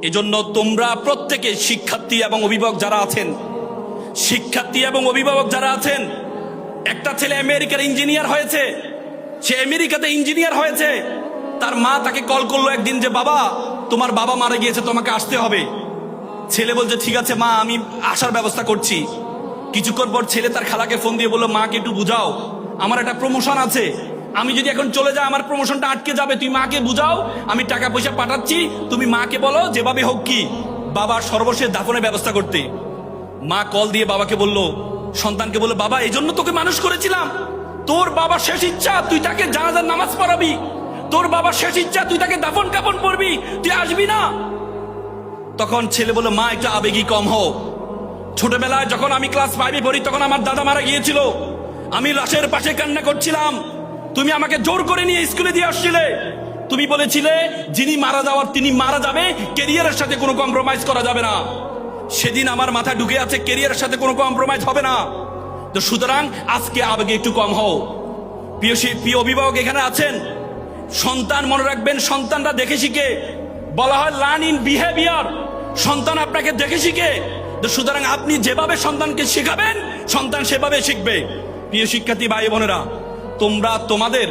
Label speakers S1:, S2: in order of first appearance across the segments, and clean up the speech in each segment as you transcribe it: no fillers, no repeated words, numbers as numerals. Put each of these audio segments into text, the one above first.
S1: এজন্য তোমরা প্রত্যেকে শিক্ষার্থী এবং অভিভাবক যারা আছেন, একটা ছেলে আমেরিকার ইঞ্জিনিয়ার হয়েছে, সে আমেরিকাতে ইঞ্জিনিয়ার হয়েছে। তার মা তাকে কল করলো একদিন যে বাবা, তোমার বাবা মারা গিয়েছে, তোমাকে আসতে হবে। ছেলে বলছে ঠিক আছে মা, আমি আসার ব্যবস্থা করছি। কিছুক্ষণ পর ছেলে তার খালাকে ফোন দিয়ে বললো, মাকে একটু বুঝাও, আমার একটা প্রমোশন আছে, আমি যদি এখন চলে যাই আমার প্রমোশনটা আটকে যাবে, তুই মাকে বুঝাও, আমি টাকা পয়সা পাঠাচ্ছি, তুমি মাকে বলো যেভাবে হোক কি বাবার সর্বশেষ দাফনের ব্যবস্থা করতে। মা কল দিয়ে বাবাকে বলল, সন্তানকে বললো, বাবা এই জন্য তোকে মানুষ করেছিলাম, তোর বাবার শেষ ইচ্ছা তুই তাকে জানাজার নামাজ পড়াবি, তোর বাবার শেষ ইচ্ছা তুই তাকে দাফন কাফন পড়বি, তুই আসবি না? তখন ছেলে বলল, মা একটু আবেগী কম হও। ছোটবেলায় যখন আমি ক্লাস 5-এ পড়ি তখন আমার দাদা মারা গিয়েছিল, আমি লাশের পাশে কান্না করছিলাম, তুমি আমাকে জোর করে নিয়ে স্কুলে দিয়ে আসছিলে, তুমি বলেছিলে যিনি মারা যাওয়ার তিনি মারা যাবে, ক্যারিয়ারের সাথে কোনো কম্প্রোমাইজ করা যাবে না। সেদিন আমার মাথায় ঢুকে আছে ক্যারিয়ারের সাথে কোনো কম্প্রোমাইজ হবে না। তো সুতরাং আজকে আবেগে একটু কম হও। প্রিয় অভিভাবক এখানে আছেন, সন্তান মনে রাখবেন, সন্তানরা দেখে শিখে, বলা হয় লার্ন ইন বিহেভিয়ার, সন্তান আপনাকে দেখে শিখে। তো সুতরাং আপনি যেভাবে সন্তানকে শেখাবেন সন্তান সেভাবে শিখবে। প্রিয় শিক্ষার্থী ভাই বোনেরা, তোমরা তোমাদের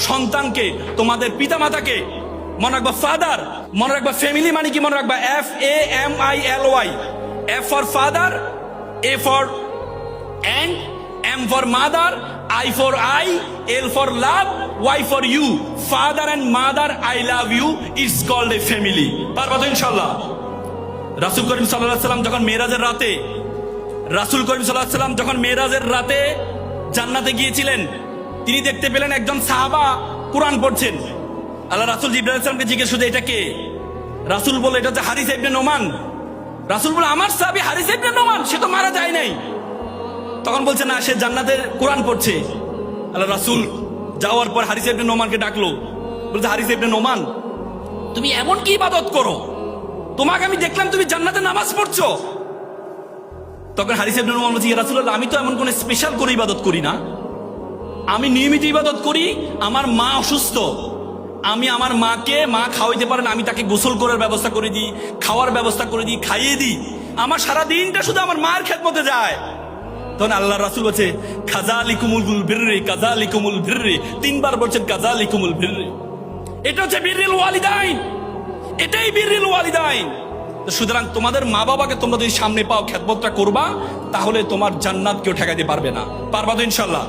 S1: সন্তানকে, তোমাদের পিতামাতাকে মনে রাখবা ফাদার, মনে রাখবা ফ্যামিলি মানে কি মনে রাখবা, FAMILY, F for father, A for and, M for mother, I for I, L for love, Y for you. Father and mother, I love you. It's called a family. পারবা তো ইনশাআল্লাহ? রাসূল করিম সাল্লাল্লাহু আলাইহি ওয়াসাল্লাম যখন মেরাজের রাতে জান্নাতে গিয়েছিলেন, তিনি দেখতে পেলেন একজন সাহাবা কুরআন পড়ছেন। আল্লাহ রাসূল জিবরাইল আলাইহিস সালামকে জিজ্ঞেস করলেন এটা কে? রাসূল বললেন এটা হচ্ছে হারিস ইবনে নোমান। রাসূল বললেন আমার সাহাবী হারিস ইবনে নোমান, সে তো মারা যায় নাই। তখন বলছে না, সে জান্নাতের কোরআন পড়ছে। আল্লাহ রাসূল যাওয়ার পর হারিস ইবনে নোমানকে ডাকলো, বলছে হারিস ইবনে নোমান, তুমি এমন কি ইবাদত করো, তোমাকে আমি দেখলাম তুমি জান্নাতে নামাজ পড়ছো। তখন হারিস ইবনে নোমান বলছে, ইয়া রাসূলুল্লাহ, আমি তো এমন কোন স্পেশাল করে ইবাদত করি না, আমি নিয়মিত ইবাদত করি। আমার মা অসুস্থ, আমি আমার মাকে, মা খাওয়াইতে পারেন, আমি তাকে গোসল করার ব্যবস্থা করে দিই, খাওয়ার ব্যবস্থা করে দিই, খাইয়ে দিই, আমার সারা দিনটা শুধু আমার মায়ের খেদমতে যায়। তখন আল্লাহ রাসূল বলছে কাযালিকুমুল বিররি, কাযালিকুমুল বিররি, 3 বার বলছেন কাযালিকুমুল বিররি। এটা হচ্ছে বিররিল ওয়ালিদাইন, এটাই বিররিল ওয়ালিদাইন। তো সুতরাং তোমাদের মা বাবাকে তোমরা যদি সামনে পাও, খেদমতটা করবা, তাহলে তোমার জান্নাত কেউ ঠেকাইতে পারবে না। পারবা তো ইনশাআল্লাহ?